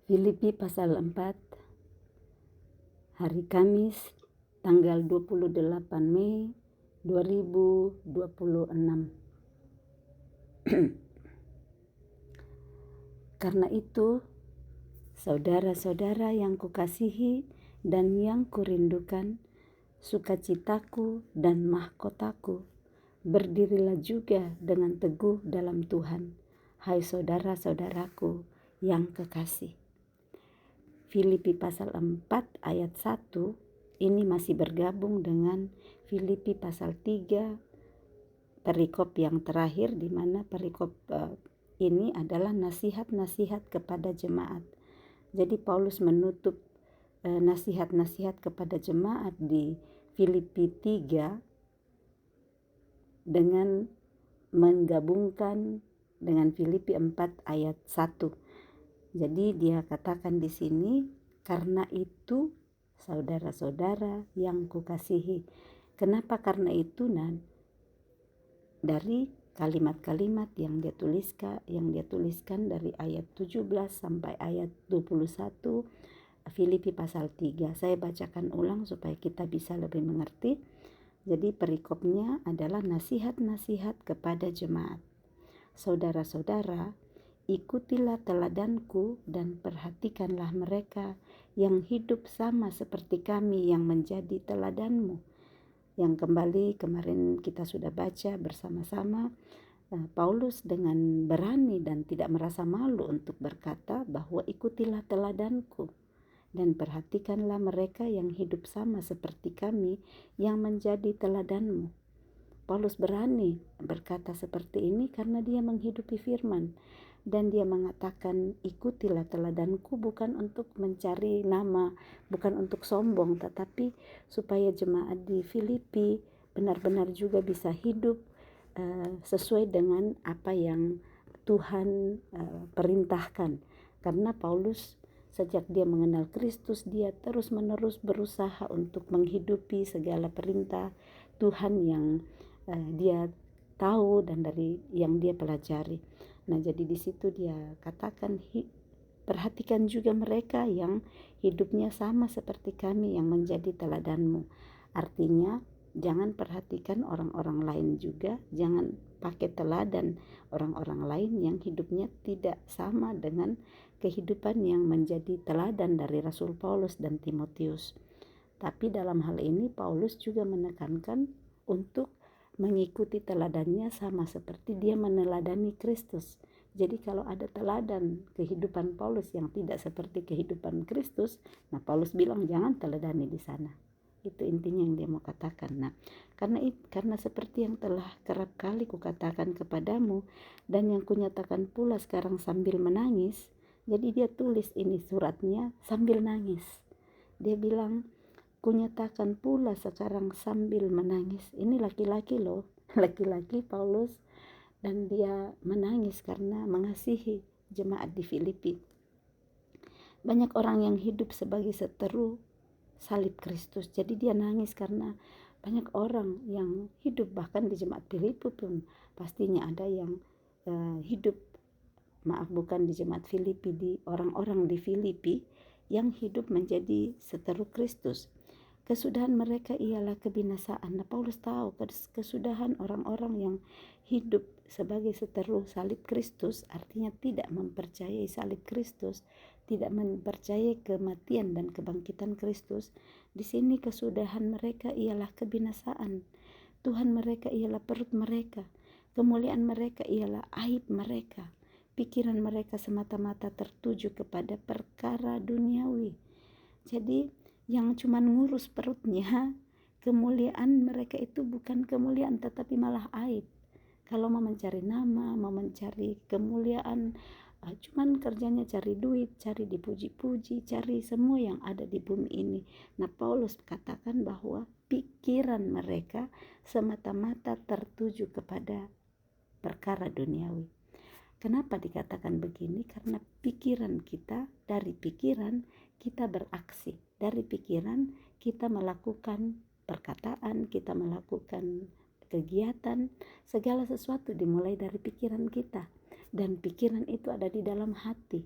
Filipi pasal 4, hari Kamis, tanggal 28 Mei 2026. Karena itu, saudara-saudara yang kukasihi dan yang kurindukan, sukacitaku dan mahkotaku, berdirilah juga dengan teguh dalam Tuhan, hai saudara-saudaraku yang kekasih. Filipi pasal 4 ayat 1 ini masih bergabung dengan Filipi pasal 3 perikop yang terakhir, di mana perikop ini adalah nasihat-nasihat kepada jemaat. Jadi Paulus menutup nasihat-nasihat kepada jemaat di Filipi 3 dengan menggabungkan dengan Filipi 4 ayat 1. Jadi dia katakan di sini, karena itu saudara-saudara yang kukasihi. Kenapa karena itu? Dari kalimat-kalimat yang dia tuliskan dari ayat 17 sampai ayat 21 Filipi pasal 3. Saya bacakan ulang supaya kita bisa lebih mengerti. Jadi perikopnya adalah nasihat-nasihat kepada jemaat. Saudara-saudara, ikutilah teladanku dan perhatikanlah mereka yang hidup sama seperti kami yang menjadi teladanmu. Yang kemarin kita sudah baca bersama-sama, Paulus dengan berani dan tidak merasa malu untuk berkata bahwa ikutilah teladanku dan perhatikanlah mereka yang hidup sama seperti kami yang menjadi teladanmu. Paulus berani berkata seperti ini karena dia menghidupi firman. Dan dia mengatakan, ikutilah teladanku bukan untuk mencari nama, bukan untuk sombong, tetapi supaya jemaat di Filipi benar-benar juga bisa hidup sesuai dengan apa yang Tuhan perintahkan. Karena Paulus sejak dia mengenal Kristus, dia terus-menerus berusaha untuk menghidupi segala perintah Tuhan yang dia tahu dan dari yang dia pelajari. Nah, jadi di situ dia katakan, perhatikan juga mereka yang hidupnya sama seperti kami yang menjadi teladanmu. Artinya, jangan perhatikan orang-orang lain juga, jangan pakai teladan orang-orang lain yang hidupnya tidak sama dengan kehidupan yang menjadi teladan dari Rasul Paulus dan Timotius. Tapi dalam hal ini Paulus juga menekankan untuk mengikuti teladannya sama seperti dia meneladani Kristus. Jadi kalau ada teladan kehidupan Paulus yang tidak seperti kehidupan Kristus, nah Paulus bilang jangan teladani di sana. Itu intinya yang dia mau katakan. Nah, karena seperti yang telah kerap kali kukatakan kepadamu dan yang kunyatakan pula sekarang sambil menangis, jadi dia tulis ini suratnya sambil nangis. Dia bilang, kunyatakan pula sekarang sambil menangis. Ini laki-laki loh, laki-laki Paulus, dan dia menangis karena mengasihi jemaat di Filipi. Banyak orang yang hidup sebagai seteru salib Kristus. Jadi dia nangis karena banyak orang yang hidup, bahkan di jemaat Filipi pun pastinya ada yang bukan di jemaat Filipi, di orang-orang di Filipi yang hidup menjadi seteru Kristus. Kesudahan mereka ialah kebinasaan. Nah, Paulus tahu kesudahan orang-orang yang hidup sebagai seteru salib Kristus, artinya tidak mempercayai salib Kristus, tidak mempercayai kematian dan kebangkitan Kristus. Di sini kesudahan mereka ialah kebinasaan. Tuhan mereka ialah perut mereka. Kemuliaan mereka ialah aib mereka. Pikiran mereka semata-mata tertuju kepada perkara duniawi. Jadi yang cuma ngurus perutnya, kemuliaan mereka itu bukan kemuliaan tetapi malah aib. Kalau mau mencari nama, mau mencari kemuliaan, cuman kerjanya cari duit, cari dipuji-puji, cari semua yang ada di bumi ini. Nah, Paulus katakan bahwa pikiran mereka semata-mata tertuju kepada perkara duniawi. Kenapa dikatakan begini? Karena pikiran kita, dari pikiran kita beraksi, dari pikiran kita melakukan perkataan, kita melakukan kegiatan, segala sesuatu dimulai dari pikiran kita, dan pikiran itu ada di dalam hati.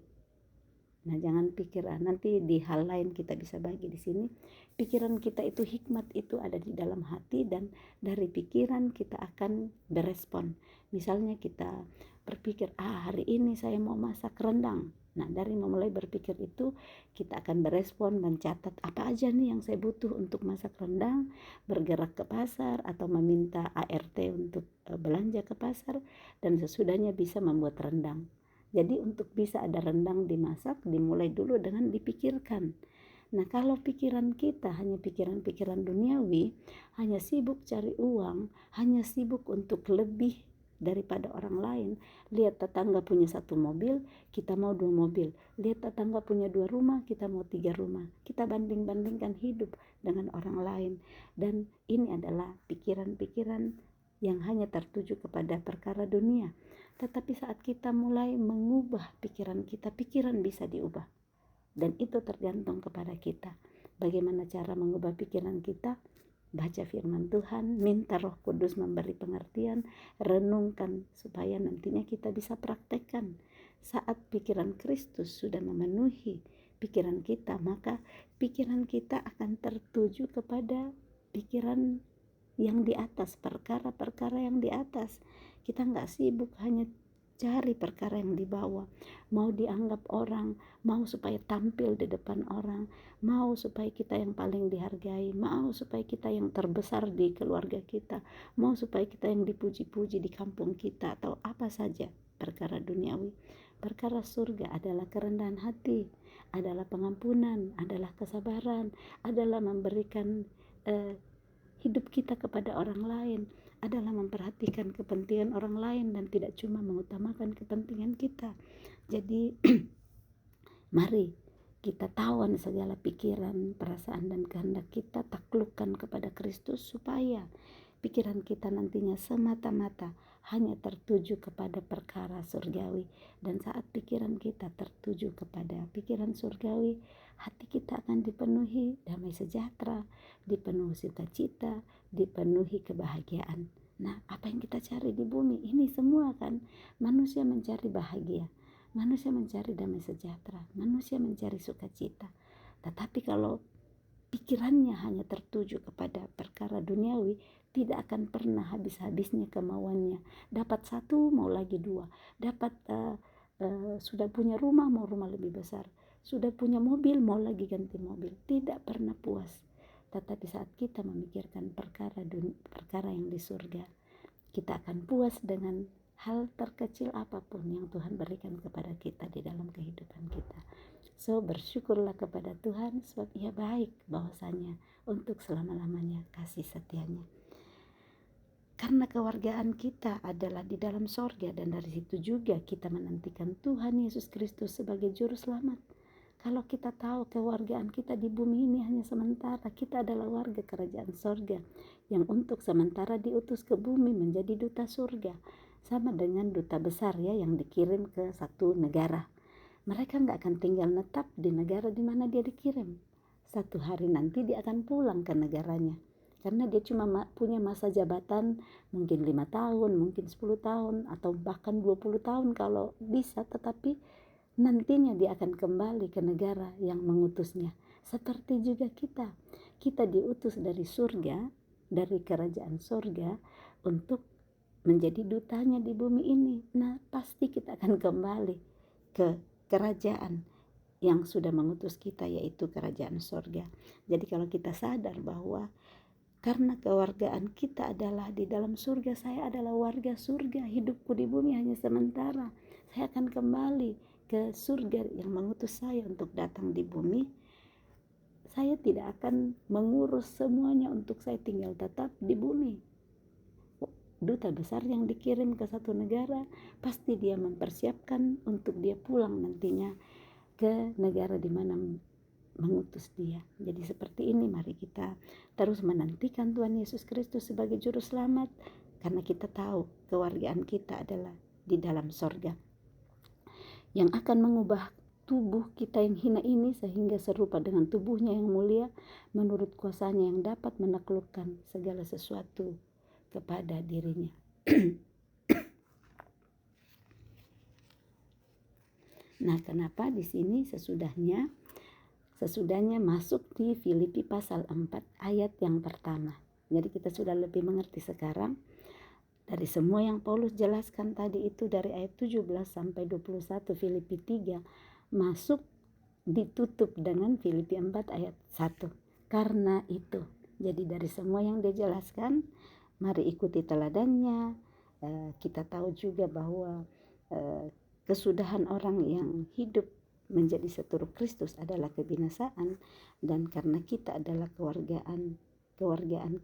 Nah, jangan pikir nanti di hal lain kita bisa bagi di sini. Pikiran kita itu, hikmat itu ada di dalam hati, dan dari pikiran kita akan berespon. Misalnya kita berpikir, hari ini saya mau masak rendang. Nah, dari memulai berpikir itu kita akan berespon, mencatat apa aja nih yang saya butuh untuk masak rendang, bergerak ke pasar atau meminta ART untuk belanja ke pasar, dan sesudahnya bisa membuat rendang. Jadi untuk bisa ada rendang dimasak, dimulai dulu dengan dipikirkan. Nah, kalau pikiran kita hanya pikiran-pikiran duniawi, hanya sibuk cari uang, hanya sibuk untuk lebih daripada orang lain. Lihat tetangga punya 1 mobil, kita mau 2 mobil. Lihat tetangga punya 2 rumah, kita mau 3 rumah. Kita banding-bandingkan hidup dengan orang lain. Dan ini adalah pikiran-pikiran yang hanya tertuju kepada perkara dunia. Tetapi saat kita mulai mengubah pikiran kita, pikiran bisa diubah. Dan itu tergantung kepada kita. Bagaimana cara mengubah pikiran kita? Baca firman Tuhan, minta Roh Kudus memberi pengertian, renungkan supaya nantinya kita bisa praktekkan. Saat pikiran Kristus sudah memenuhi pikiran kita, maka pikiran kita akan tertuju kepada pikiran yang di atas, perkara-perkara yang di atas. Kita nggak sibuk hanya cari perkara yang di bawah, mau dianggap orang, mau supaya tampil di depan orang, mau supaya kita yang paling dihargai, mau supaya kita yang terbesar di keluarga kita, mau supaya kita yang dipuji-puji di kampung kita, atau apa saja perkara duniawi. Perkara surga adalah kerendahan hati, adalah pengampunan, adalah kesabaran, adalah memberikan hidup kita kepada orang lain, adalah memperhatikan kepentingan orang lain dan tidak cuma mengutamakan kepentingan kita. Jadi mari kita tawan segala pikiran, perasaan dan kehendak kita, taklukkan kepada Kristus supaya pikiran kita nantinya semata-mata hanya tertuju kepada perkara surgawi. Dan saat pikiran kita tertuju kepada pikiran surgawi, hati kita akan dipenuhi damai sejahtera, dipenuhi sukacita, dipenuhi kebahagiaan. Nah, apa yang kita cari di bumi ini semua kan, manusia mencari bahagia, manusia mencari damai sejahtera, manusia mencari sukacita. Tetapi kalau pikirannya hanya tertuju kepada perkara duniawi, tidak akan pernah habis-habisnya kemauannya. Dapat 1 mau lagi 2, dapat sudah punya rumah mau rumah lebih besar, sudah punya mobil mau lagi ganti mobil, tidak pernah puas. Tetapi saat kita memikirkan perkara yang di surga, kita akan puas dengan hal terkecil apapun yang Tuhan berikan kepada kita di dalam kehidupan kita. So, bersyukurlah kepada Tuhan sebab Ia baik bahwasanya untuk selama-lamanya kasih setianya. Karena kewargaan kita adalah di dalam sorga, dan dari situ juga kita menantikan Tuhan Yesus Kristus sebagai juru selamat. Kalau kita tahu kewargaan kita di bumi ini hanya sementara, kita adalah warga kerajaan sorga yang untuk sementara diutus ke bumi menjadi duta surga, sama dengan duta besar ya yang dikirim ke satu negara. Mereka nggak akan tinggal netap di negara di mana dia dikirim. Satu hari nanti dia akan pulang ke negaranya, karena dia cuma punya masa jabatan mungkin 5 tahun, mungkin 10 tahun, atau bahkan 20 tahun kalau bisa, tetapi nantinya dia akan kembali ke negara yang mengutusnya. Seperti juga kita diutus dari surga, dari kerajaan surga untuk menjadi dutanya di bumi ini. Nah, pasti kita akan kembali ke kerajaan yang sudah mengutus kita, yaitu kerajaan surga. Jadi kalau kita sadar bahwa karena kewargaan kita adalah di dalam surga, saya adalah warga surga, hidupku di bumi hanya sementara, saya akan kembali ke surga yang mengutus saya untuk datang di bumi. Saya tidak akan mengurus semuanya untuk saya tinggal tetap di bumi. Duta besar yang dikirim ke satu negara, pasti dia mempersiapkan untuk dia pulang nantinya ke negara di mana mengutus dia. Jadi seperti ini, mari kita terus menantikan Tuhan Yesus Kristus sebagai juru selamat, karena kita tahu kewargaan kita adalah di dalam sorga, yang akan mengubah tubuh kita yang hina ini sehingga serupa dengan tubuhnya yang mulia menurut kuasanya yang dapat menaklukkan segala sesuatu kepada dirinya. Nah, kenapa di sini sesudahnya masuk di Filipi pasal 4 ayat yang pertama. Jadi kita sudah lebih mengerti sekarang dari semua yang Paulus jelaskan tadi itu dari ayat 17 sampai 21 Filipi 3 masuk ditutup dengan Filipi 4 ayat 1. Karena itu, jadi dari semua yang dia jelaskan, mari ikuti teladannya. Kita tahu juga bahwa kesudahan orang yang hidup menjadi seturut Kristus adalah kebinasaan, dan karena kita adalah kewargaan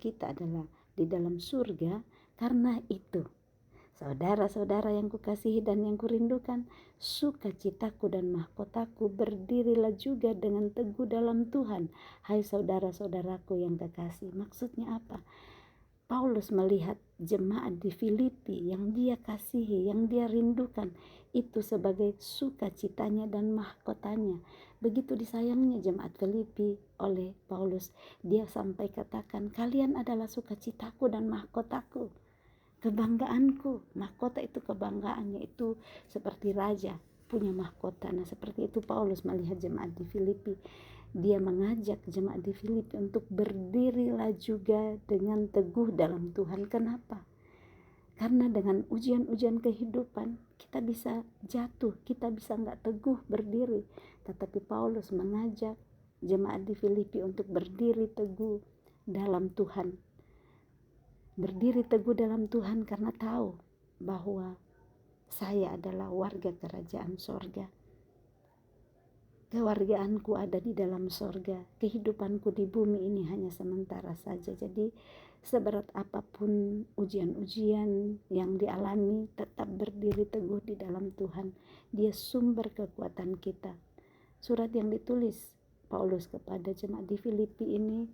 kita adalah di dalam surga. Karena itu, saudara-saudara yang kukasihi dan yang kurindukan, sukacitaku dan mahkotaku, berdirilah juga dengan teguh dalam Tuhan, hai saudara-saudaraku yang kekasih. Maksudnya apa? Paulus melihat jemaat di Filipi yang dia kasihi, yang dia rindukan, itu sebagai sukacitanya dan mahkotanya. Begitu disayangnya jemaat Filipi oleh Paulus, dia sampai katakan, kalian adalah sukacitaku dan mahkotaku, kebanggaanku. Mahkota itu kebanggaannya, itu seperti raja punya mahkota. Nah, seperti itu Paulus melihat jemaat di Filipi. Dia mengajak jemaat di Filipi untuk berdirilah juga dengan teguh dalam Tuhan. Kenapa? Karena dengan ujian-ujian kehidupan kita bisa jatuh, kita bisa nggak teguh berdiri. Tetapi Paulus mengajak jemaat di Filipi untuk berdiri teguh dalam Tuhan. Berdiri teguh dalam Tuhan karena tahu bahwa saya adalah warga kerajaan sorga. Kewargaanku ada di dalam sorga. Kehidupanku di bumi ini hanya sementara saja. Jadi seberat apapun ujian-ujian yang dialami, tetap berdiri teguh di dalam Tuhan. Dia sumber kekuatan kita. Surat yang ditulis Paulus kepada jemaat di Filipi ini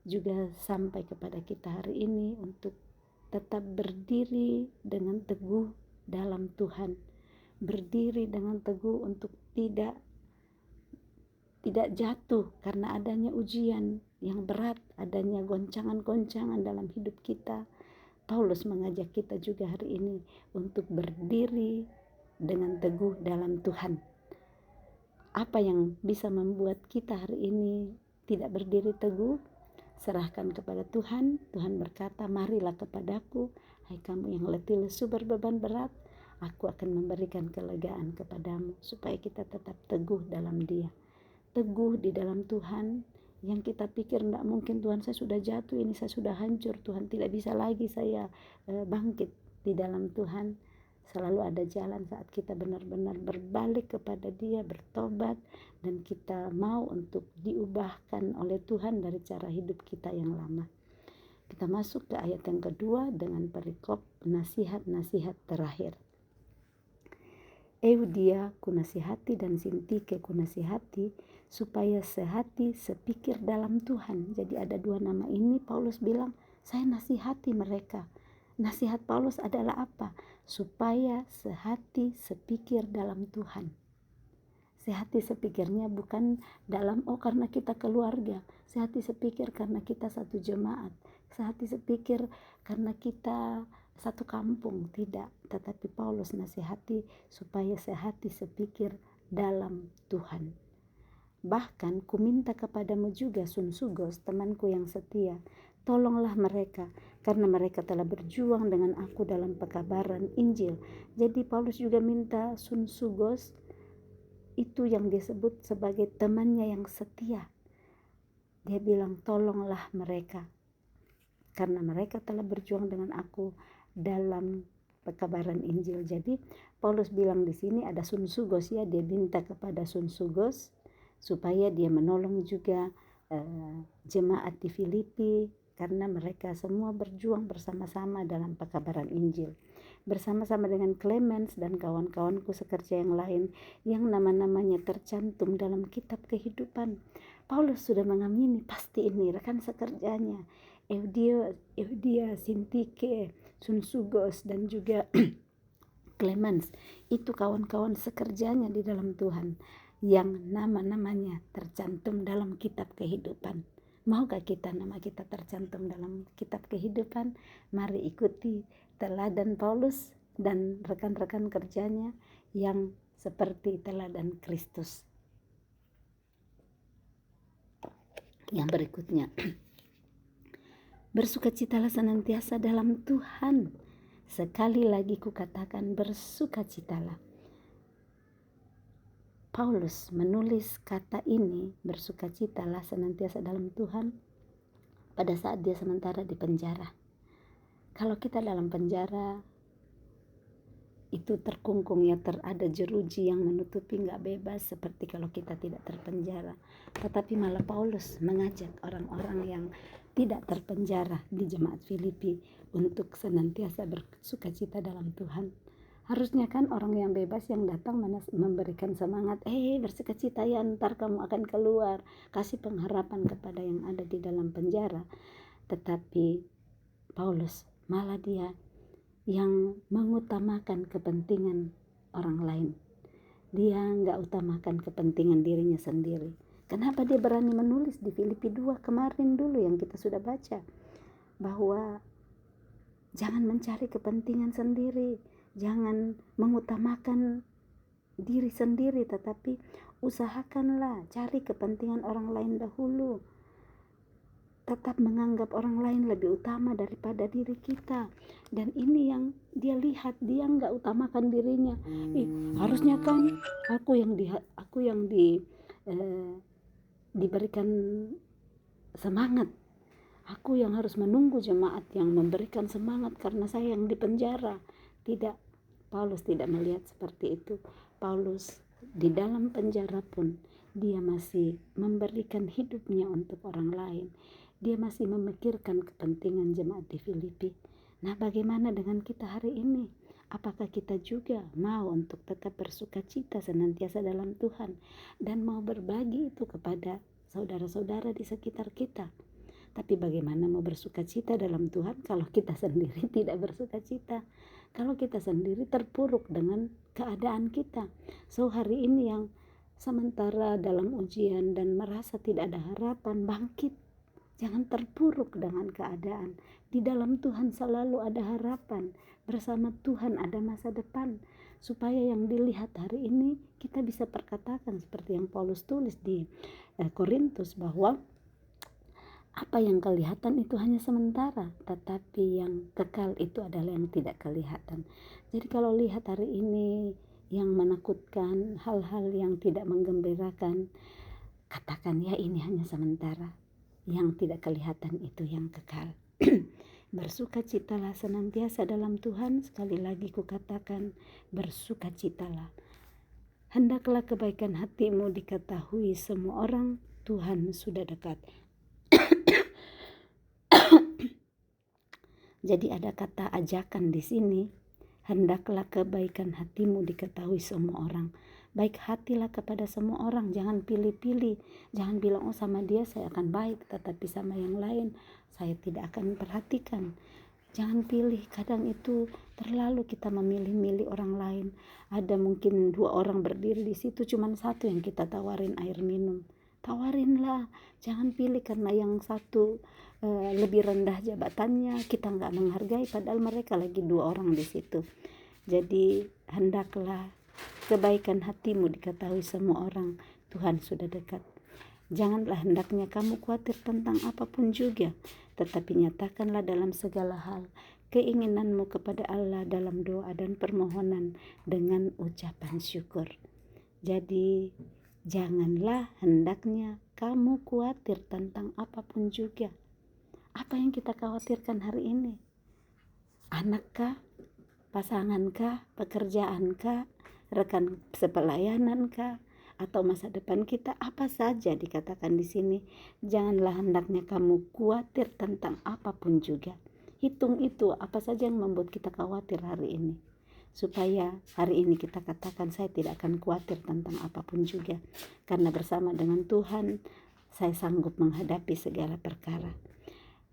juga sampai kepada kita hari ini untuk tetap berdiri dengan teguh dalam Tuhan. Berdiri dengan teguh untuk tidak jatuh karena adanya ujian yang berat, adanya goncangan-goncangan dalam hidup kita. Paulus mengajak kita juga hari ini untuk berdiri dengan teguh dalam Tuhan. Apa yang bisa membuat kita hari ini tidak berdiri teguh? Serahkan kepada Tuhan. Tuhan berkata, marilah kepadaku, hai kamu yang letih lesu berbeban berat, aku akan memberikan kelegaan kepadamu. Supaya kita tetap teguh dalam Dia. Teguh di dalam Tuhan, yang kita pikir tidak mungkin, Tuhan saya sudah jatuh ini, saya sudah hancur, Tuhan tidak bisa lagi saya bangkit. Di dalam Tuhan selalu ada jalan saat kita benar-benar berbalik kepada Dia, bertobat, dan kita mau untuk diubahkan oleh Tuhan dari cara hidup kita yang lama. Kita masuk ke ayat yang kedua dengan perikop nasihat-nasihat terakhir. Eudia kunasihati dan Sintike kunasihati supaya sehati sepikir dalam Tuhan. Jadi ada dua nama ini. Paulus bilang, saya nasihati mereka. Nasihat Paulus adalah apa? Supaya sehati sepikir dalam Tuhan. Sehati sepikirnya bukan dalam, karena kita keluarga. Sehati sepikir karena kita satu jemaat. Sehati sepikir karena kita satu kampung, tidak. Tetapi Paulus nasihati supaya sehati sepikir dalam Tuhan. Bahkan kuminta kepadamu juga Sunsugos, temanku yang setia, tolonglah mereka, karena mereka telah berjuang dengan aku dalam pekabaran Injil. Jadi Paulus juga minta Sunsugos, itu yang disebut sebagai temannya yang setia. Dia bilang, tolonglah mereka, karena mereka telah berjuang dengan aku dalam pekabaran Injil. Jadi Paulus bilang di sini ada Sunsugos, ya, dia minta kepada Sunsugos supaya dia menolong juga jemaat di Filipi, karena mereka semua berjuang bersama-sama dalam pekabaran Injil. Bersama-sama dengan Clemens dan kawan-kawanku sekerja yang lain yang nama-namanya tercantum dalam kitab kehidupan. Paulus sudah mengamini pasti ini rekan sekerjanya, Eudia, Sintike, Sunsugos, dan juga Clemens. Itu kawan-kawan sekerjanya di dalam Tuhan yang nama-namanya tercantum dalam kitab kehidupan. Maukah kita nama kita tercantum dalam kitab kehidupan? Mari ikuti teladan Paulus dan rekan-rekan kerjanya yang seperti teladan Kristus. Yang berikutnya, bersukacitalah senantiasa dalam Tuhan. Sekali lagi kukatakan, bersukacitalah. Paulus menulis kata ini, bersukacitalah senantiasa dalam Tuhan, pada saat dia sementara di penjara. Kalau kita dalam penjara, itu terkungkung ya, ada jeruji yang menutupi, nggak bebas seperti kalau kita tidak terpenjara. Tetapi malah Paulus mengajak orang-orang yang tidak terpenjara di jemaat Filipi untuk senantiasa bersukacita dalam Tuhan. Harusnya kan orang yang bebas yang datang memberikan semangat, bersukacita ya, ntar kamu akan keluar, kasih pengharapan kepada yang ada di dalam penjara. Tetapi Paulus malah dia yang mengutamakan kepentingan orang lain. Dia nggak utamakan kepentingan dirinya sendiri. Kenapa dia berani menulis di Filipi 2 kemarin dulu yang kita sudah baca, bahwa jangan mencari kepentingan sendiri, jangan mengutamakan diri sendiri, tetapi usahakanlah cari kepentingan orang lain dahulu. Tetap menganggap orang lain lebih utama daripada diri kita. Dan ini yang dia lihat, dia nggak utamakan dirinya. Harusnya kan aku yang diberikan semangat. Aku yang harus menunggu jemaat yang memberikan semangat karena saya yang di penjara. Tidak, Paulus tidak melihat seperti itu. Paulus di dalam penjara pun dia masih memberikan hidupnya untuk orang lain. Dia masih memikirkan kepentingan jemaat di Filipi. Nah, bagaimana dengan kita hari ini? Apakah kita juga mau untuk tetap bersukacita senantiasa dalam Tuhan dan mau berbagi itu kepada saudara-saudara di sekitar kita? Tapi bagaimana mau bersukacita dalam Tuhan kalau kita sendiri tidak bersukacita? Kalau kita sendiri terpuruk dengan keadaan kita. So hari ini yang sementara dalam ujian dan merasa tidak ada harapan, bangkit. Jangan terpuruk dengan keadaan. Di dalam Tuhan selalu ada harapan. Bersama Tuhan ada masa depan. Supaya yang dilihat hari ini kita bisa perkatakan seperti yang Paulus tulis di Korintus, bahwa apa yang kelihatan itu hanya sementara, tetapi yang kekal itu adalah yang tidak kelihatan. Jadi kalau lihat hari ini yang menakutkan, hal-hal yang tidak menggembirakan, katakan ya ini hanya sementara. Yang tidak kelihatan itu yang kekal. Bersukacitalah senantiasa dalam Tuhan. Sekali lagi kukatakan, bersukacitalah. Hendaklah kebaikan hatimu diketahui semua orang, Tuhan sudah dekat. Jadi ada kata ajakan di sini. Hendaklah kebaikan hatimu diketahui semua orang. Baik hatilah kepada semua orang. Jangan pilih-pilih. Jangan bilang, oh sama dia saya akan baik, tetapi sama yang lain saya tidak akan perhatikan. Jangan pilih. Kadang itu terlalu kita memilih-milih orang lain. Ada mungkin 2 orang berdiri di situ, cuman 1 yang kita tawarin air minum. Tawarinlah. Jangan pilih karena yang satu lebih rendah jabatannya, kita nggak menghargai, padahal mereka lagi 2 orang di situ. Jadi hendaklah kebaikan hatimu diketahui semua orang, Tuhan sudah dekat. Janganlah hendaknya kamu khawatir tentang apapun juga, tetapi nyatakanlah dalam segala hal keinginanmu kepada Allah dalam doa dan permohonan dengan ucapan syukur. Jadi janganlah hendaknya kamu khawatir tentang apapun juga. Apa yang kita khawatirkan hari ini? Anakkah? Pasangankah? Pekerjaankah? Rekan sepelayanan-kah? Atau masa depan kita? Apa saja dikatakan di sini. Janganlah hendaknya kamu khawatir tentang apapun juga. Hitung itu apa saja yang membuat kita khawatir hari ini. Supaya hari ini kita katakan, saya tidak akan khawatir tentang apapun juga. Karena bersama dengan Tuhan, saya sanggup menghadapi segala perkara.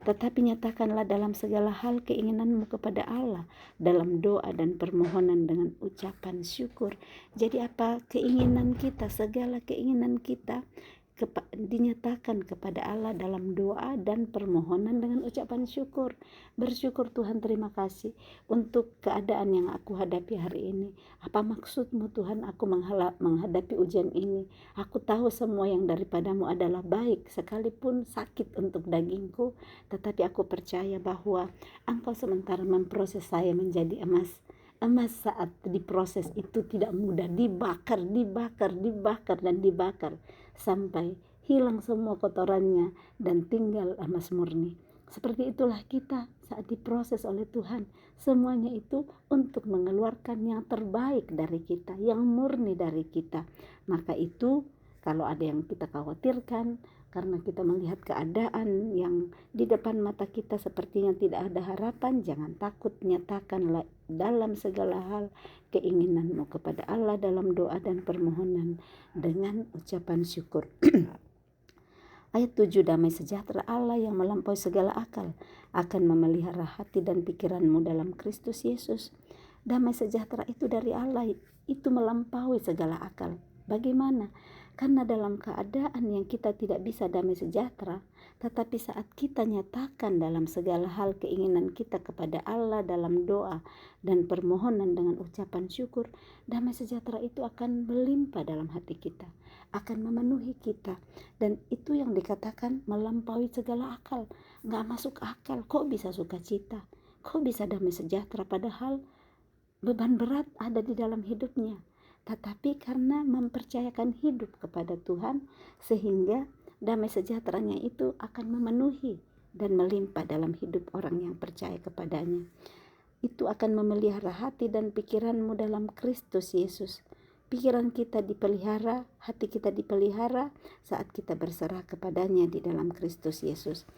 Tetapi nyatakanlah dalam segala hal keinginanmu kepada Allah dalam doa dan permohonan dengan ucapan syukur. Jadi apa keinginan kita, segala keinginan kita, dinyatakan kepada Allah dalam doa dan permohonan dengan ucapan syukur. Bersyukur, Tuhan terima kasih untuk keadaan yang aku hadapi hari ini. Apa maksud-Mu Tuhan aku menghadapi ujian ini? Aku tahu semua yang daripadamu adalah baik, sekalipun sakit untuk dagingku, tetapi aku percaya bahwa Engkau sementara memproses saya menjadi emas. Emas saat diproses itu tidak mudah, dibakar dan dibakar sampai hilang semua kotorannya dan tinggal emas murni. Seperti itulah kita saat diproses oleh Tuhan. Semuanya itu untuk mengeluarkan yang terbaik dari kita, yang murni dari kita. Maka itu kalau ada yang kita khawatirkan, karena kita melihat keadaan yang di depan mata kita sepertinya tidak ada harapan, jangan takut, nyatakanlah dalam segala hal keinginanmu kepada Allah dalam doa dan permohonan dengan ucapan syukur. Ayat 7, damai sejahtera Allah yang melampaui segala akal akan memelihara hati dan pikiranmu dalam Kristus Yesus. Damai sejahtera itu dari Allah, itu melampaui segala akal. Bagaimana? Karena dalam keadaan yang kita tidak bisa damai sejahtera, tetapi saat kita nyatakan dalam segala hal keinginan kita kepada Allah dalam doa dan permohonan dengan ucapan syukur, damai sejahtera itu akan melimpah dalam hati kita, akan memenuhi kita. Dan itu yang dikatakan melampaui segala akal. Gak masuk akal, kok bisa sukacita? Kok bisa damai sejahtera padahal beban berat ada di dalam hidupnya? Tetapi karena mempercayakan hidup kepada Tuhan, sehingga damai sejahteranya itu akan memenuhi dan melimpah dalam hidup orang yang percaya kepadanya. Itu akan memelihara hati dan pikiranmu dalam Kristus Yesus. Pikiran kita dipelihara, hati kita dipelihara saat kita berserah kepadanya di dalam Kristus Yesus.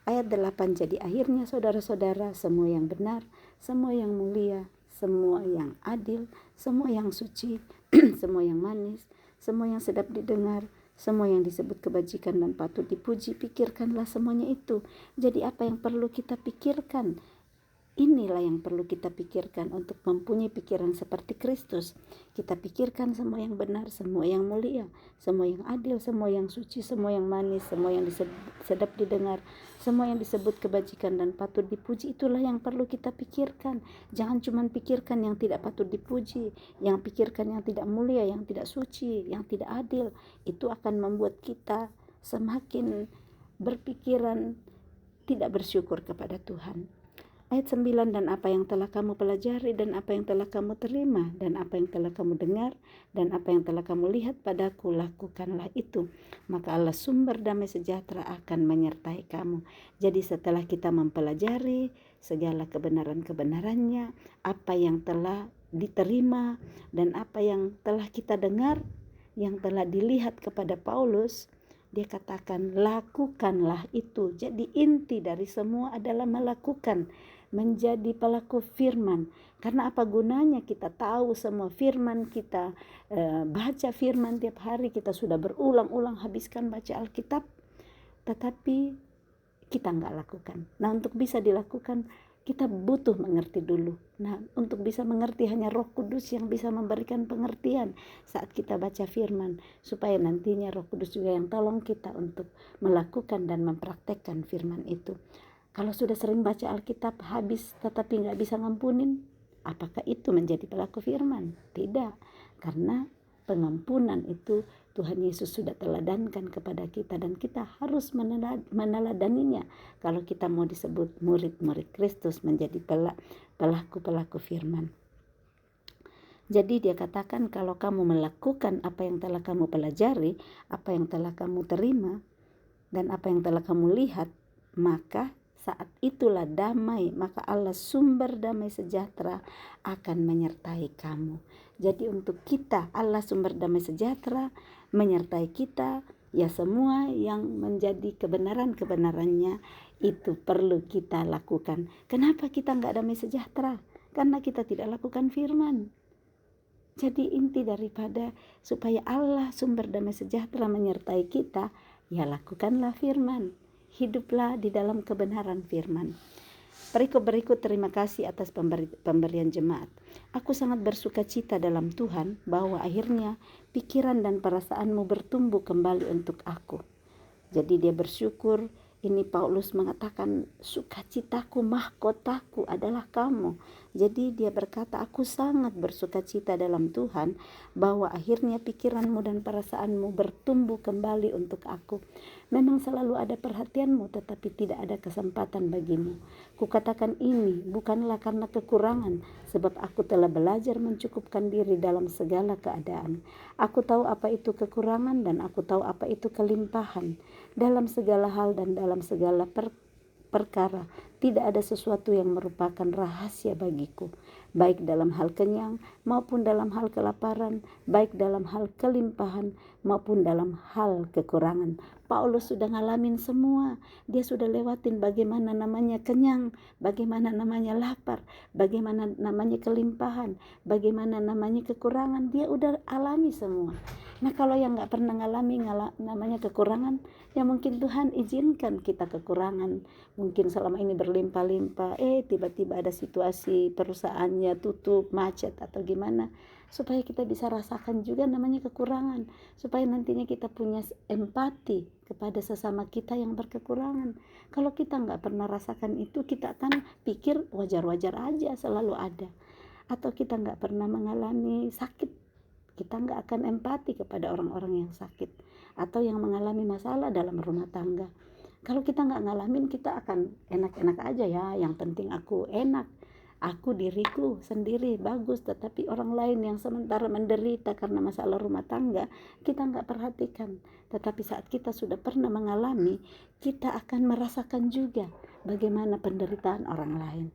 Ayat 8, jadi akhirnya saudara-saudara, semua yang benar, semua yang mulia, semua yang adil, semua yang suci, semua yang manis, semua yang sedap didengar, semua yang disebut kebajikan dan patut dipuji, pikirkanlah semuanya itu. Jadi apa yang perlu kita pikirkan? Inilah yang perlu kita pikirkan untuk mempunyai pikiran seperti Kristus. Kita pikirkan semua yang benar, semua yang mulia, semua yang adil, semua yang suci, semua yang manis, semua yang sedap didengar, semua yang disebut kebajikan dan patut dipuji. Itulah yang perlu kita pikirkan. Jangan cuma pikirkan yang tidak patut dipuji, yang pikirkan yang tidak mulia, yang tidak suci, yang tidak adil. Itu akan membuat kita semakin berpikiran tidak bersyukur kepada Tuhan. Ayat 9, dan apa yang telah kamu pelajari, dan apa yang telah kamu terima, dan apa yang telah kamu dengar, dan apa yang telah kamu lihat padaku, lakukanlah itu. Maka Allah sumber damai sejahtera akan menyertai kamu. Jadi setelah kita mempelajari segala kebenaran-kebenarannya, apa yang telah diterima, dan apa yang telah kita dengar, yang telah dilihat kepada Paulus, dia katakan lakukanlah itu. Jadi inti dari semua adalah melakukan, menjadi pelaku firman. Karena apa gunanya kita tahu semua firman, kita baca firman tiap hari, kita sudah berulang-ulang habiskan baca Alkitab, tetapi kita nggak lakukan. Nah, untuk bisa dilakukan kita butuh mengerti dulu. Nah, untuk bisa mengerti hanya Roh Kudus yang bisa memberikan pengertian saat kita baca firman, supaya nantinya Roh Kudus juga yang tolong kita untuk melakukan dan mempraktekkan firman itu. Kalau sudah sering baca Alkitab habis tetapi nggak bisa ngampunin, apakah itu menjadi pelaku firman? Tidak, karena pengampunan itu Tuhan Yesus sudah teladankan kepada kita, dan kita harus meneladaninya kalau kita mau disebut murid-murid Kristus, menjadi pelaku-pelaku firman. Jadi dia katakan kalau kamu melakukan apa yang telah kamu pelajari, apa yang telah kamu terima, dan apa yang telah kamu lihat, maka saat itulah damai, maka Allah sumber damai sejahtera akan menyertai kamu. Jadi untuk kita Allah sumber damai sejahtera menyertai kita, ya semua yang menjadi kebenaran-kebenarannya itu perlu kita lakukan. Kenapa kita enggak damai sejahtera? Karena kita tidak lakukan firman. Jadi inti daripada supaya Allah sumber damai sejahtera menyertai kita, ya lakukanlah firman. Hiduplah di dalam kebenaran firman. Perikop berikut terima kasih atas pemberian jemaat. Aku sangat bersuka cita dalam Tuhan bahwa akhirnya pikiran dan perasaanmu bertumbuh kembali untuk aku. Jadi dia bersyukur. Ini Paulus mengatakan sukacitaku, mahkotaku adalah kamu. Jadi dia berkata, aku sangat bersuka cita dalam Tuhan bahwa akhirnya pikiranmu dan perasaanmu bertumbuh kembali untuk aku. Memang selalu ada perhatianmu, tetapi tidak ada kesempatan bagimu. Kukatakan ini bukanlah karena kekurangan, sebab aku telah belajar mencukupkan diri dalam segala keadaan. Aku tahu apa itu kekurangan dan aku tahu apa itu kelimpahan. Dalam segala hal dan dalam segala perkara, tidak ada sesuatu yang merupakan rahasia bagiku, baik dalam hal kenyang maupun dalam hal kelaparan, baik dalam hal kelimpahan maupun dalam hal kekurangan. Paulus sudah ngalamin semua. Dia sudah lewatin bagaimana namanya kenyang, bagaimana namanya lapar, bagaimana namanya kelimpahan, bagaimana namanya kekurangan. Dia udah alami semua. Nah, kalau yang gak pernah ngalami namanya kekurangan, ya mungkin Tuhan izinkan kita kekurangan. Mungkin selama ini berlimpah-limpah, tiba-tiba ada situasi perusahaannya tutup, macet atau gimana, supaya kita bisa rasakan juga namanya kekurangan, supaya nantinya kita punya empati kepada sesama kita yang berkekurangan. Kalau kita gak pernah rasakan itu, kita akan pikir wajar-wajar aja, selalu ada. Atau kita gak pernah mengalami sakit, kita nggak akan empati kepada orang-orang yang sakit atau yang mengalami masalah dalam rumah tangga. Kalau kita nggak ngalamin, kita akan enak-enak aja ya, yang penting aku enak, aku diriku sendiri bagus. Tetapi orang lain yang sementara menderita karena masalah rumah tangga, kita nggak perhatikan. Tetapi saat kita sudah pernah mengalami, kita akan merasakan juga bagaimana penderitaan orang lain.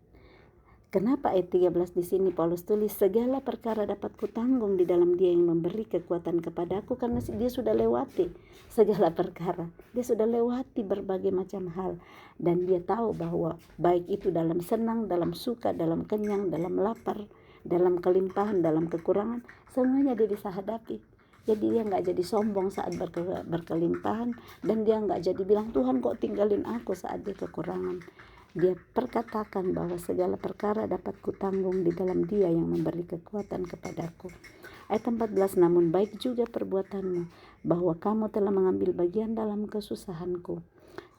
Kenapa ayat 13 di sini Paulus tulis, segala perkara dapat kutanggung di dalam Dia yang memberi kekuatan kepadaku, karena dia sudah lewati segala perkara. Dia sudah lewati berbagai macam hal, dan dia tahu bahwa baik itu dalam senang, dalam suka, dalam kenyang, dalam lapar, dalam kelimpahan, dalam kekurangan, semuanya dia bisa hadapi. Jadi dia nggak jadi sombong saat berkelimpahan, dan dia nggak jadi bilang, Tuhan kok tinggalin aku saat dia kekurangan. Dia perkatakan bahwa segala perkara dapat kutanggung di dalam Dia yang memberi kekuatan kepadaku. Ayat 14, namun baik juga perbuatanmu, bahwa kamu telah mengambil bagian dalam kesusahanku.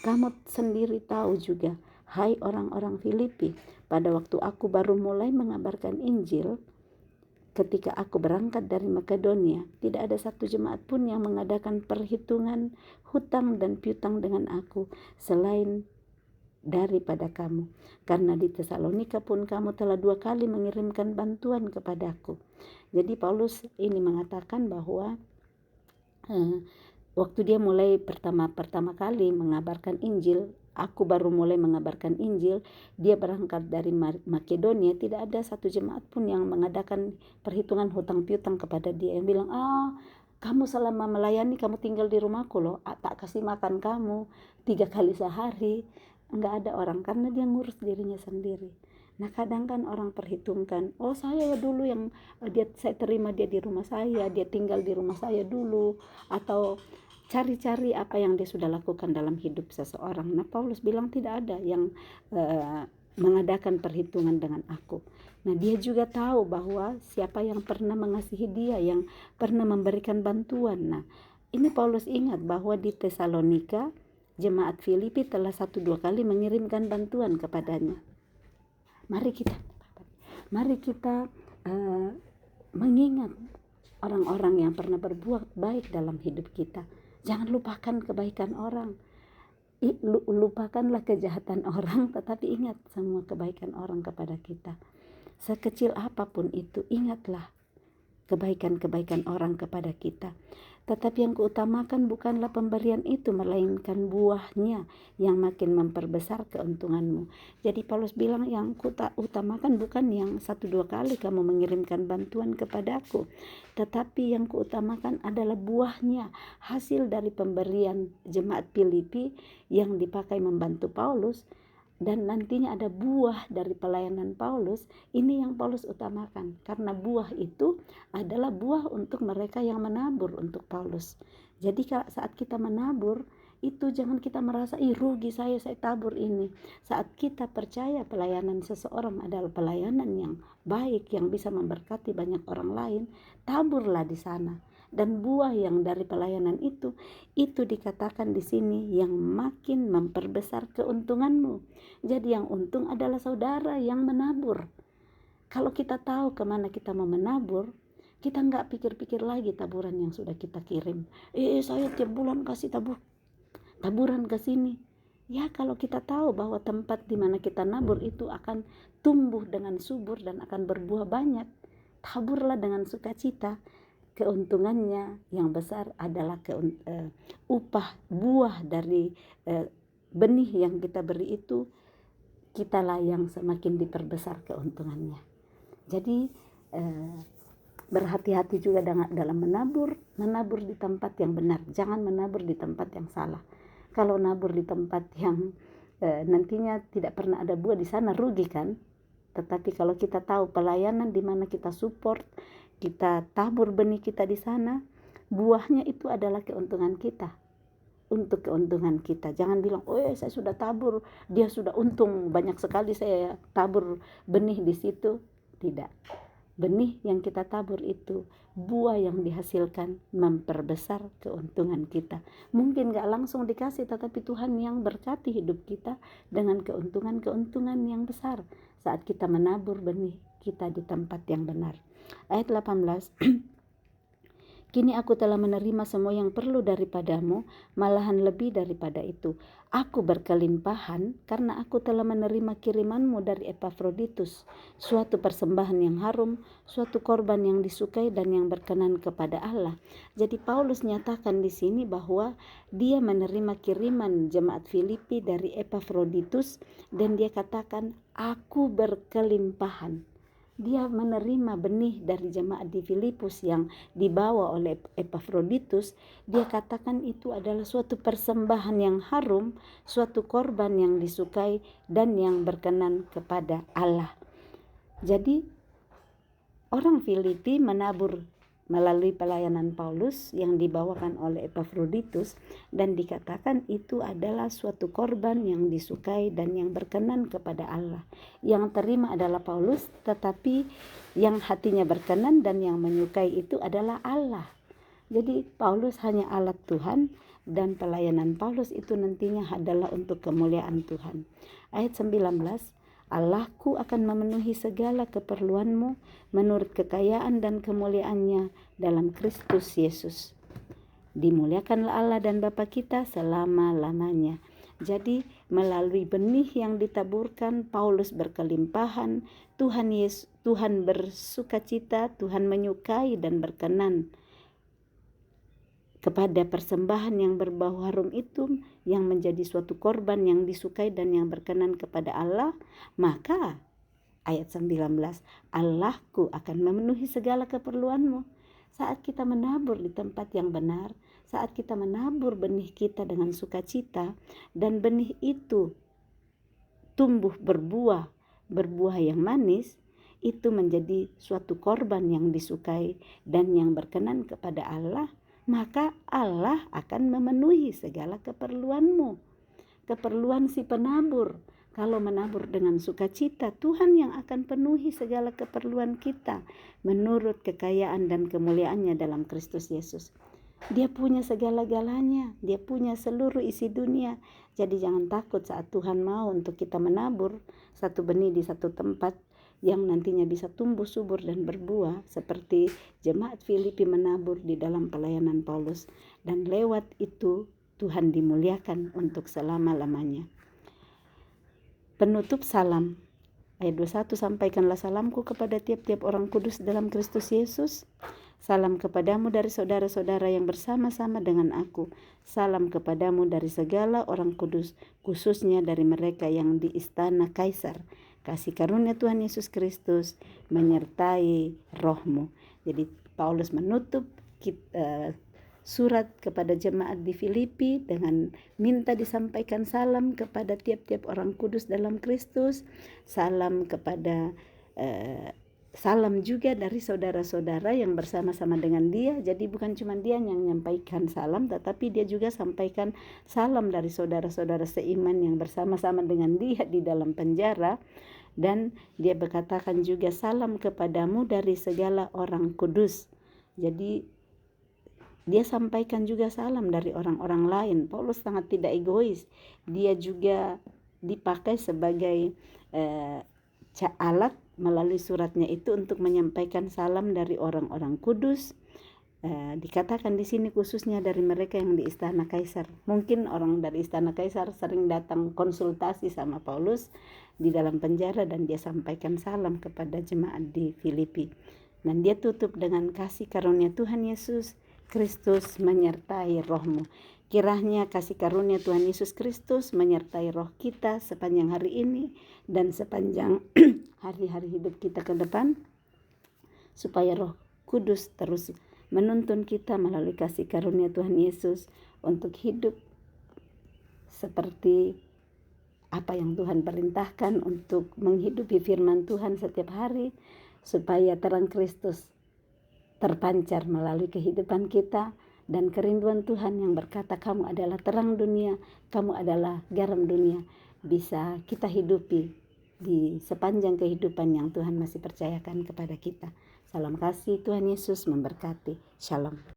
Kamu sendiri tahu juga, hai orang-orang Filipi, pada waktu aku baru mulai mengabarkan Injil, ketika aku berangkat dari Makedonia, tidak ada satu jemaat pun yang mengadakan perhitungan hutang dan piutang dengan aku, selain daripada kamu, karena di Tesalonika pun kamu telah 2 kali mengirimkan bantuan kepadaku. Jadi Paulus ini mengatakan bahwa waktu dia mulai pertama kali mengabarkan Injil, aku baru mulai mengabarkan Injil, dia berangkat dari Makedonia, tidak ada satu jemaat pun yang mengadakan perhitungan hutang piutang kepada dia, yang bilang, kamu selama melayani kamu tinggal di rumahku loh, tak kasih makan kamu 3 kali sehari. Enggak ada orang, karena dia ngurus dirinya sendiri. Nah, kadang kan orang perhitungkan, saya dulu yang saya terima dia di rumah saya, dia tinggal di rumah saya dulu, atau cari-cari apa yang dia sudah lakukan dalam hidup seseorang. Nah, Paulus bilang tidak ada yang mengadakan perhitungan dengan aku. Nah, dia juga tahu bahwa siapa yang pernah mengasihi dia, yang pernah memberikan bantuan. Nah, ini Paulus ingat bahwa di Tesalonika jemaat Filipi telah 1-2 kali mengirimkan bantuan kepadanya. Mari kita mengingat orang-orang yang pernah berbuat baik dalam hidup kita. Jangan lupakan kebaikan orang. Lupakanlah kejahatan orang, tetapi ingat semua kebaikan orang kepada kita. Sekecil apapun itu, ingatlah kebaikan-kebaikan orang kepada kita. Tetapi yang kuutamakan bukanlah pemberian itu, melainkan buahnya yang makin memperbesar keuntunganmu. Jadi Paulus bilang yang kuutamakan bukan yang 1-2 kali kamu mengirimkan bantuan kepadaku, tetapi yang kuutamakan adalah buahnya, hasil dari pemberian jemaat Filipi yang dipakai membantu Paulus. Dan nantinya ada buah dari pelayanan Paulus. Ini yang Paulus utamakan, karena buah itu adalah buah untuk mereka yang menabur untuk Paulus. Jadi saat kita menabur, Itu jangan kita merasa rugi saya tabur ini. Saat kita percaya pelayanan seseorang adalah pelayanan yang baik, yang bisa memberkati banyak orang lain, taburlah di sana. Dan buah yang dari pelayanan itu dikatakan di sini yang makin memperbesar keuntunganmu. Jadi yang untung adalah saudara yang menabur. Kalau kita tahu kemana kita mau menabur, kita nggak pikir-pikir lagi taburan yang sudah kita kirim. Saya tiap bulan kasih taburan ke sini. Ya, kalau kita tahu bahwa tempat di mana kita nabur itu akan tumbuh dengan subur dan akan berbuah banyak, taburlah dengan sukacita. Keuntungannya yang besar adalah upah buah dari benih yang kita beri itu, kitalah yang semakin diperbesar keuntungannya. Jadi berhati-hati juga dalam menabur di tempat yang benar, jangan menabur di tempat yang salah. Kalau nabur di tempat yang nantinya tidak pernah ada buah, di sana rugi kan. Tetapi kalau kita tahu pelayanan di mana kita support, kita tabur benih kita di sana, buahnya itu adalah keuntungan kita. Untuk keuntungan kita, jangan bilang saya sudah tabur, dia sudah untung banyak sekali, saya tabur benih di situ. Tidak. Benih yang kita tabur itu, buah yang dihasilkan memperbesar keuntungan kita. Mungkin gak langsung dikasih, tetapi Tuhan yang berkati hidup kita dengan keuntungan yang besar saat kita menabur benih kita di tempat yang benar. Ayat 18, kini aku telah menerima semua yang perlu daripadamu, malahan lebih daripada itu. Aku berkelimpahan karena aku telah menerima kirimanmu dari Epafroditus, suatu persembahan yang harum, suatu korban yang disukai dan yang berkenan kepada Allah. Jadi Paulus nyatakan di sini bahwa dia menerima kiriman jemaat Filipi dari Epafroditus, dan dia katakan aku berkelimpahan. Dia menerima benih dari jemaat di Filipus yang dibawa oleh Epafroditus. Dia katakan itu adalah suatu persembahan yang harum, suatu korban yang disukai dan yang berkenan kepada Allah. Jadi orang Filipi menabur melalui pelayanan Paulus yang dibawakan oleh Epafroditus, dan dikatakan itu adalah suatu korban yang disukai dan yang berkenan kepada Allah. Yang terima adalah Paulus, tetapi yang hatinya berkenan dan yang menyukai itu adalah Allah. Jadi Paulus hanya alat Tuhan, dan pelayanan Paulus itu nantinya adalah untuk kemuliaan Tuhan. Ayat 19, Allahku akan memenuhi segala keperluanmu menurut kekayaan dan kemuliaannya dalam Kristus Yesus. Dimuliakanlah Allah dan Bapa kita selama-lamanya. Jadi melalui benih yang ditaburkan, Paulus berkelimpahan, Tuhan bersukacita, Tuhan menyukai dan berkenan kepada persembahan yang berbau harum itu, yang menjadi suatu korban yang disukai dan yang berkenan kepada Allah. Maka ayat 19, Allahku akan memenuhi segala keperluanmu. Saat kita menabur di tempat yang benar, saat kita menabur benih kita dengan sukacita, dan benih itu tumbuh berbuah yang manis, itu menjadi suatu korban yang disukai dan yang berkenan kepada Allah, maka Allah akan memenuhi segala keperluanmu. Keperluan si penabur. Kalau menabur dengan sukacita, Tuhan yang akan penuhi segala keperluan kita menurut kekayaan dan kemuliaannya dalam Kristus Yesus. Dia punya segala-galanya, dia punya seluruh isi dunia. Jadi jangan takut saat Tuhan mau untuk kita menabur satu benih di satu tempat yang nantinya bisa tumbuh subur dan berbuah, seperti jemaat Filipi menabur di dalam pelayanan Paulus, dan lewat itu Tuhan dimuliakan untuk selama-lamanya. Penutup salam. Ayat 21, sampaikanlah salamku kepada tiap-tiap orang kudus dalam Kristus Yesus. Salam kepadamu dari saudara-saudara yang bersama-sama dengan aku. Salam kepadamu dari segala orang kudus, khususnya dari mereka yang di istana Kaisar. Kasih karunia Tuhan Yesus Kristus menyertai rohmu. Jadi Paulus menutup surat kepada jemaat di Filipi dengan minta disampaikan salam kepada tiap-tiap orang kudus dalam Kristus. Salam kepada salam juga dari saudara-saudara yang bersama-sama dengan dia. Jadi bukan cuma dia yang menyampaikan salam, tetapi dia juga sampaikan salam dari saudara-saudara seiman yang bersama-sama dengan dia di dalam penjara. Dan dia berkatakan juga salam kepadamu dari segala orang kudus. Jadi dia sampaikan juga salam dari orang-orang lain. Paulus sangat tidak egois. Dia juga dipakai sebagai alat melalui suratnya itu untuk menyampaikan salam dari orang-orang kudus. Dikatakan di sini khususnya dari mereka yang di istana Kaisar. Mungkin orang dari istana Kaisar sering datang konsultasi sama Paulus di dalam penjara, dan dia sampaikan salam kepada jemaat di Filipi. Dan dia tutup dengan kasih karunia Tuhan Yesus Kristus menyertai rohmu. Kiranya kasih karunia Tuhan Yesus Kristus menyertai roh kita sepanjang hari ini dan sepanjang hari-hari hidup kita ke depan, supaya Roh Kudus terus menuntun kita melalui kasih karunia Tuhan Yesus untuk hidup seperti apa yang Tuhan perintahkan, untuk menghidupi firman Tuhan setiap hari, supaya terang Kristus terpancar melalui kehidupan kita, dan kerinduan Tuhan yang berkata kamu adalah terang dunia, kamu adalah garam dunia, bisa kita hidupi di sepanjang kehidupan yang Tuhan masih percayakan kepada kita. Salam kasih, Tuhan Yesus memberkati. Shalom.